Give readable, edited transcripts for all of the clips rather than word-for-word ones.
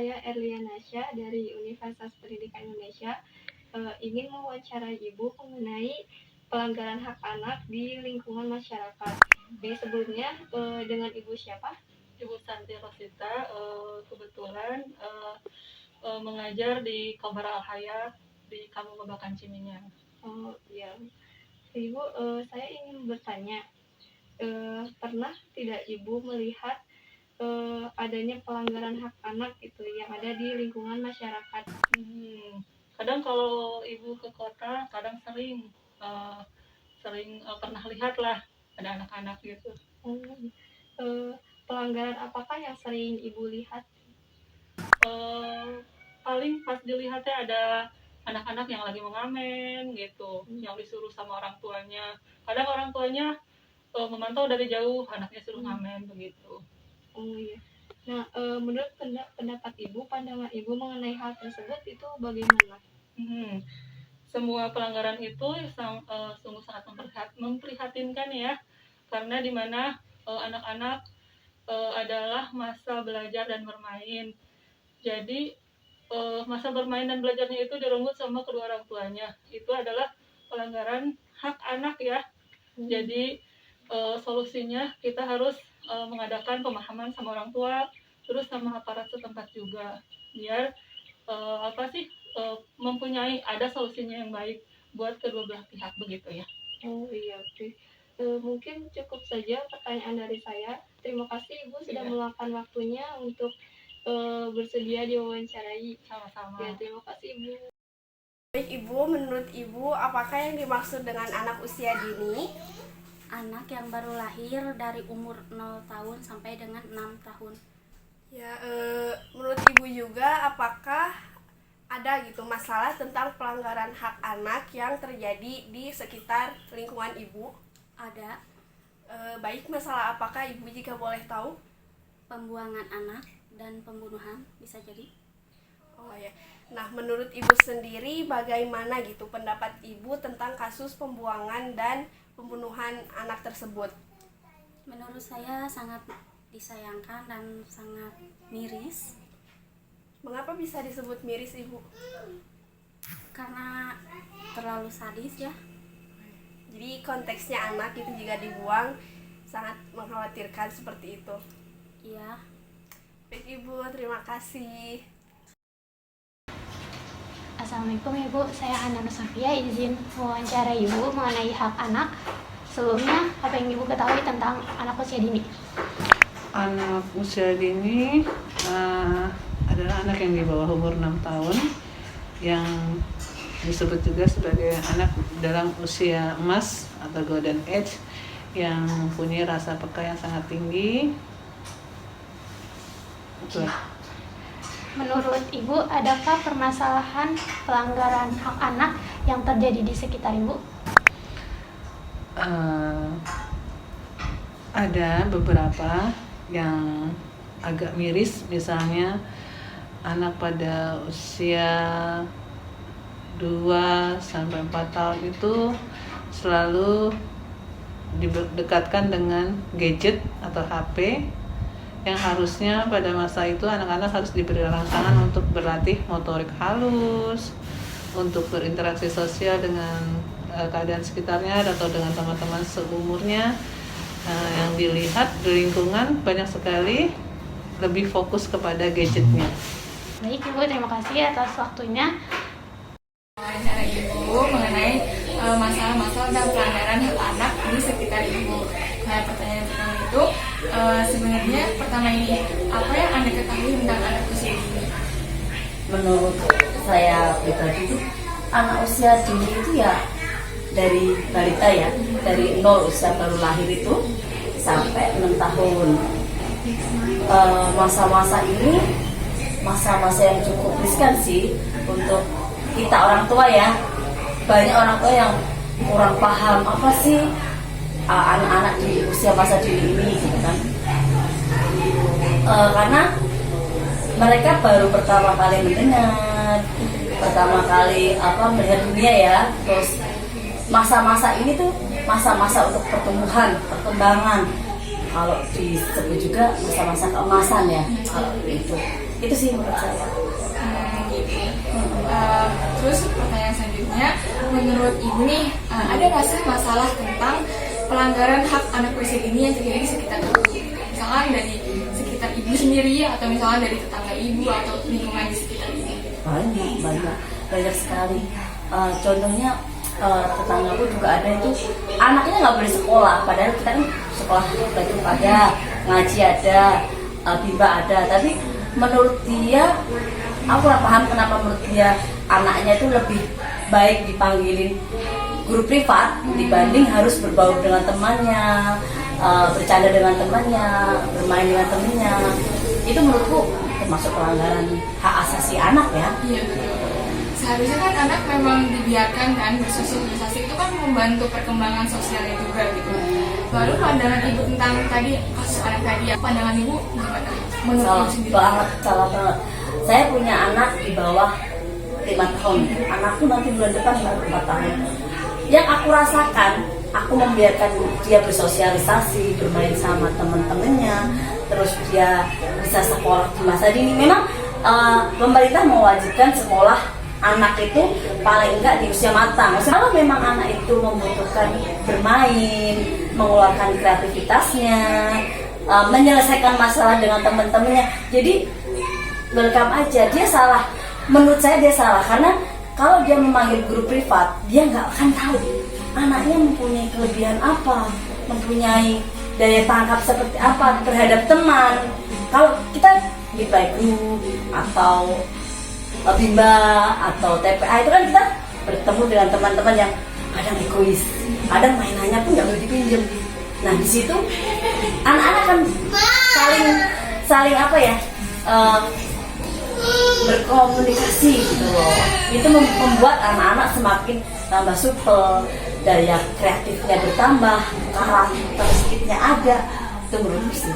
saya Erliana Nasya dari Universitas Pendidikan Indonesia ingin mewawancarai Ibu mengenai pelanggaran hak anak di lingkungan masyarakat. Oke, sebelumnya dengan Ibu siapa? Ibu Santi Rosita, kebetulan mengajar di Kobar Al-Haya di Kampung Babakan Ciminya. Oh iya, Ibu, saya ingin bertanya, pernah tidak Ibu melihat adanya pelanggaran hak anak itu yang ada di lingkungan masyarakat? Kadang kalau Ibu ke kota, kadang sering pernah lihat lah ada anak-anak gitu. Pelanggaran apakah yang sering Ibu lihat? Paling pas dilihatnya ada anak-anak yang lagi mengamen gitu, yang disuruh sama orang tuanya. Kadang orang tuanya memantau dari jauh, anaknya suruh ngamen begitu. Oh iya. Nah, menurut pendapat Ibu, pandangan Ibu mengenai hal tersebut itu bagaimana? Semua pelanggaran itu sungguh sangat memprihatinkan ya, karena di mana anak-anak adalah masa belajar dan bermain. Jadi masa bermain dan belajarnya itu direnggut sama kedua orang tuanya. Itu adalah pelanggaran hak anak ya. Jadi solusinya kita harus mengadakan pemahaman sama orang tua, terus sama aparat setempat juga, biar mempunyai ada solusinya yang baik buat kedua belah pihak begitu ya. Oh iya, oke. Mungkin cukup saja pertanyaan dari saya. Terima kasih Ibu sudah meluangkan waktunya untuk bersedia diwawancarai. Sama-sama. Ya, terima kasih Ibu. Baik Ibu, menurut Ibu apakah yang dimaksud dengan anak usia dini? Anak yang baru lahir dari umur 0 tahun sampai dengan 6 tahun. Ya, menurut Ibu juga apakah ada gitu masalah tentang pelanggaran hak anak yang terjadi di sekitar lingkungan Ibu? Ada. Baik, masalah apakah Ibu jika boleh tahu? Pembuangan anak dan pembunuhan bisa jadi. Oh ya. Nah, menurut Ibu sendiri bagaimana gitu pendapat Ibu tentang kasus pembuangan dan pembunuhan anak tersebut? Menurut saya sangat disayangkan dan sangat miris. Mengapa bisa disebut miris Ibu? Karena terlalu sadis ya. Jadi konteksnya anak itu jika dibuang sangat mengkhawatirkan seperti itu. Iya. Baik Ibu, terima kasih. Assalamualaikum Ibu, saya Hana Nusafia, izin wawancara Ibu mengenai hak anak. Sebelumnya, apa yang Ibu ketahui tentang anak usia dini? Anak usia dini adalah anak yang di bawah umur 6 tahun yang disebut juga sebagai anak dalam usia emas atau golden age yang punya rasa peka yang sangat tinggi. Betul. Menurut Ibu, adakah permasalahan pelanggaran hak anak yang terjadi di sekitar Ibu? Ada beberapa yang agak miris, misalnya anak pada usia 2-4 tahun itu selalu didekatkan dengan gadget atau HP, yang harusnya pada masa itu anak-anak harus diberi rangsangan untuk berlatih motorik halus, untuk berinteraksi sosial dengan keadaan sekitarnya atau dengan teman-teman seumurnya. Yang dilihat di lingkungan banyak sekali lebih fokus kepada gadgetnya. Baik Ibu, terima kasih atas waktunya. Wawancara Ibu mengenai masalah-masalah dan pelanggaran hak anak di sekitar Ibu. Nah, pertanyaan pertama itu sebenarnya pertama ini apa yang Anda ketahui tentang anak usia dini? Menurut saya pribadi itu anak usia dini itu ya dari balita ya, dari 0 usia baru lahir itu sampai 6 tahun. Masa-masa ini masa-masa yang cukup riskan sih untuk kita orang tua ya. Banyak orang tua yang kurang paham apa sih anak-anak di usia masa dini ini gitu kan. Karena mereka baru pertama kali mendengar, pertama kali melihat dunia ya. Terus masa-masa ini tuh masa-masa untuk pertumbuhan, perkembangan. kalau disebut juga masa-masa keemasan ya kalau itu sih menurut saya. Gitu. Terus pertanyaan selanjutnya, menurut ibu nih ada nggak sih masalah tentang pelanggaran hak anak usia dini yang terjadi di sekitar ibu? Misalnya dari sekitar ibu sendiri atau misalnya dari tetangga ibu atau lingkungan di sekitar ibu? Banyak sekali. Contohnya tetanggaku juga ada itu anaknya nggak boleh sekolah, padahal kita kan sekolah itu ada, ngaji ada, bimbel ada, tapi menurut dia, aku nggak paham kenapa menurut dia anaknya itu lebih baik dipanggilin guru privat dibanding harus berbaur dengan temannya, bercanda dengan temannya, bermain dengan temannya. Itu menurutku termasuk pelanggaran hak asasi anak ya. Iya betul. Seharusnya kan anak memang dibiarkan kan bersosialisasi, itu kan membantu perkembangan sosialnya juga gitu. Lalu pandangan ibu tentang tadi kasus anak tadi, pandangan ibu gimana? Menurut ibu sendiri? Salah banget. Saya punya anak di bawah 5 tahun. Anakku nanti bulan depan baru 4 tahun. Yang aku rasakan, aku membiarkan dia bersosialisasi, bermain sama teman-temannya, terus dia bisa sekolah di masa dini. Memang pemerintah mewajibkan sekolah anak itu paling enggak di usia matang. Maksudnya kalau memang anak itu membutuhkan bermain, mengeluarkan kreativitasnya, menyelesaikan masalah dengan teman-temannya, jadi welcome aja. Dia salah, menurut saya dia salah karena kalau dia memanggil guru privat, dia nggak akan tahu anaknya mempunyai kelebihan apa, mempunyai daya tangkap seperti apa terhadap teman. Kalau kita di guru atau bimba atau TPA itu kan kita bertemu dengan teman-teman yang kadang egois, kadang mainannya pun nggak boleh dipinjam. Nah di situ anak-anak kan saling apa ya, berkomunikasi gitu loh. Itu membuat anak-anak semakin tambah supel, daya kreatifnya bertambah, karakteristiknya ada. Itu menurutku sih.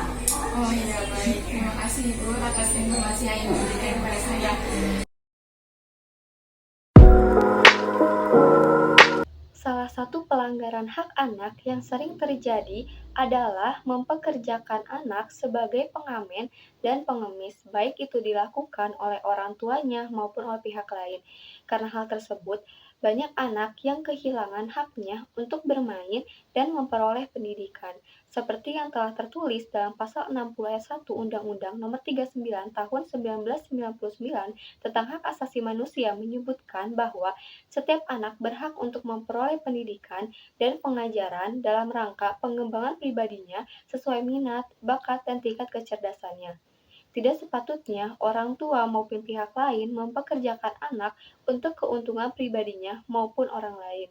Oh iya baik, terima kasih ibu atas informasi yang ibu berikan kepada saya. Salah satu pelanggaran hak anak yang sering terjadi adalah mempekerjakan anak sebagai pengamen dan pengemis, baik itu dilakukan oleh orang tuanya maupun oleh pihak lain. Karena hal tersebut, banyak anak yang kehilangan haknya untuk bermain dan memperoleh pendidikan, seperti yang telah tertulis dalam pasal 60 ayat 1 Undang-Undang Nomor 39 Tahun 1999 tentang Hak Asasi Manusia menyebutkan bahwa setiap anak berhak untuk memperoleh pendidikan dan pengajaran dalam rangka pengembangan pribadinya sesuai minat, bakat, dan tingkat kecerdasannya. Tidak sepatutnya orang tua maupun pihak lain mempekerjakan anak untuk keuntungan pribadinya maupun orang lain.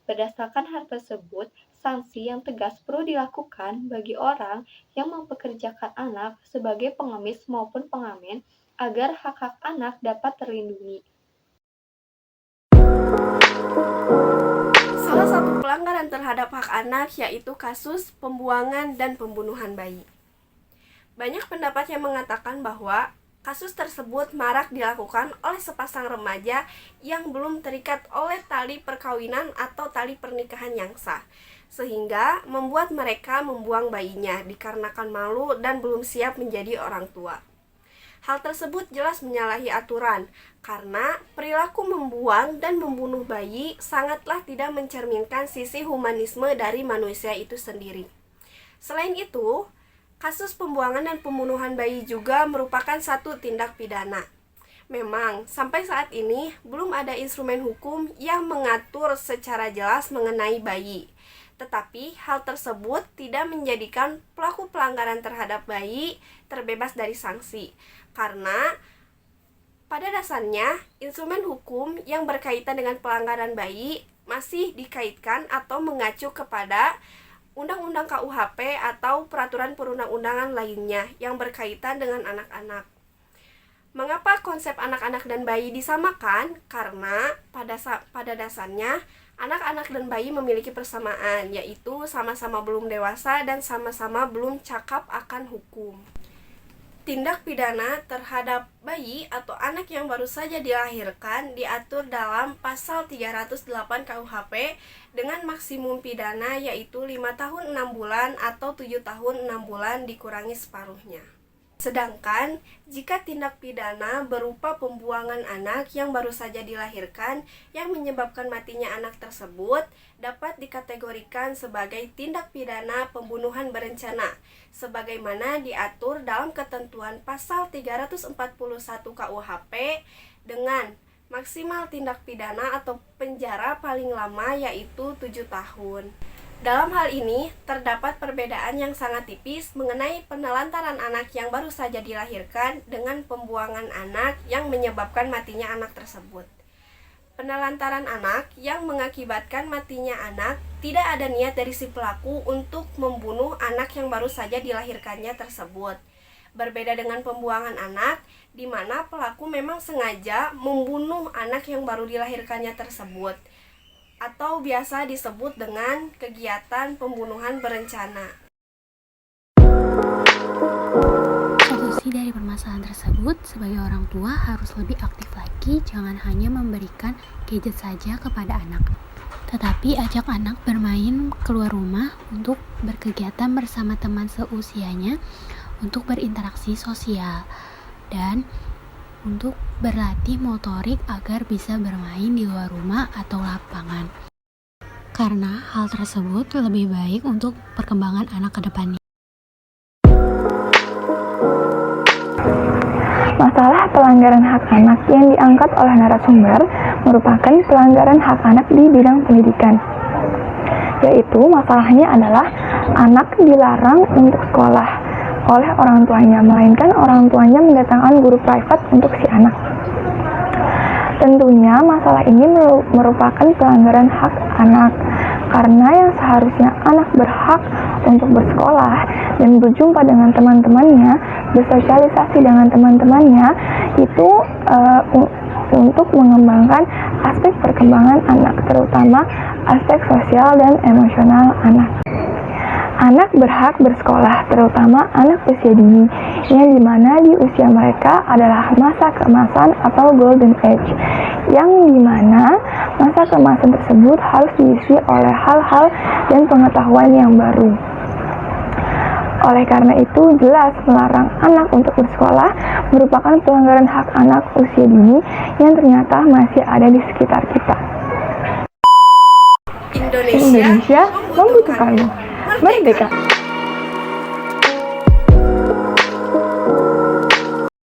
Berdasarkan hal tersebut, sanksi yang tegas perlu dilakukan bagi orang yang mempekerjakan anak sebagai pengemis maupun pengamen agar hak-hak anak dapat terlindungi. Salah satu pelanggaran terhadap hak anak yaitu kasus pembuangan dan pembunuhan bayi. Banyak pendapat yang mengatakan bahwa kasus tersebut marak dilakukan oleh sepasang remaja yang belum terikat oleh tali perkawinan atau tali pernikahan yang sah, sehingga membuat mereka membuang bayinya dikarenakan malu dan belum siap menjadi orang tua. Hal tersebut jelas menyalahi aturan, karena perilaku membuang dan membunuh bayi sangatlah tidak mencerminkan sisi humanisme dari manusia itu sendiri. Selain itu, kasus pembuangan dan pembunuhan bayi juga merupakan satu tindak pidana. Memang, sampai saat ini belum ada instrumen hukum yang mengatur secara jelas mengenai bayi. Tetapi, hal tersebut tidak menjadikan pelaku pelanggaran terhadap bayi terbebas dari sanksi. Karena, pada dasarnya, instrumen hukum yang berkaitan dengan pelanggaran bayi masih dikaitkan atau mengacu kepada Undang-Undang KUHP atau peraturan perundang-undangan lainnya yang berkaitan dengan anak-anak. Mengapa konsep anak-anak dan bayi disamakan? Karena pada dasarnya anak-anak dan bayi memiliki persamaan, yaitu sama-sama belum dewasa dan sama-sama belum cakap akan hukum. Tindak pidana terhadap bayi atau anak yang baru saja dilahirkan diatur dalam pasal 308 KUHP dengan maksimum pidana yaitu 5 tahun 6 bulan atau 7 tahun 6 bulan dikurangi separuhnya. Sedangkan jika tindak pidana berupa pembuangan anak yang baru saja dilahirkan yang menyebabkan matinya anak tersebut dapat dikategorikan sebagai tindak pidana pembunuhan berencana sebagaimana diatur dalam ketentuan pasal 341 KUHP dengan maksimal tindak pidana atau penjara paling lama yaitu 7 tahun. Dalam hal ini, terdapat perbedaan yang sangat tipis mengenai penelantaran anak yang baru saja dilahirkan dengan pembuangan anak yang menyebabkan matinya anak tersebut. Penelantaran anak yang mengakibatkan matinya anak tidak ada niat dari si pelaku untuk membunuh anak yang baru saja dilahirkannya tersebut. Berbeda dengan pembuangan anak, di mana pelaku memang sengaja membunuh anak yang baru dilahirkannya tersebut, atau biasa disebut dengan kegiatan pembunuhan berencana. Solusi dari permasalahan tersebut, sebagai orang tua harus lebih aktif lagi, jangan hanya memberikan gadget saja kepada anak, tetapi ajak anak bermain keluar rumah untuk berkegiatan bersama teman seusianya, untuk berinteraksi sosial, dan untuk berlatih motorik agar bisa bermain di luar rumah atau lapangan. Karena hal tersebut lebih baik untuk perkembangan anak ke depannya. Masalah pelanggaran hak anak yang diangkat oleh narasumber merupakan pelanggaran hak anak di bidang pendidikan. Yaitu masalahnya adalah anak dilarang untuk sekolah oleh orang tuanya, melainkan orang tuanya mendatangkan guru privat untuk si anak. Tentunya masalah ini merupakan pelanggaran hak anak, karena yang seharusnya anak berhak untuk bersekolah dan berjumpa dengan teman-temannya, bersosialisasi dengan teman-temannya, itu untuk mengembangkan aspek perkembangan anak, terutama aspek sosial dan emosional anak. Anak berhak bersekolah, terutama anak usia dini, yang dimana di usia mereka adalah masa keemasan atau golden age, yang dimana masa keemasan tersebut harus diisi oleh hal-hal dan pengetahuan yang baru. Oleh karena itu, jelas melarang anak untuk bersekolah merupakan pelanggaran hak anak usia dini yang ternyata masih ada di sekitar kita. Indonesia membutuhkanmu. Merdeka!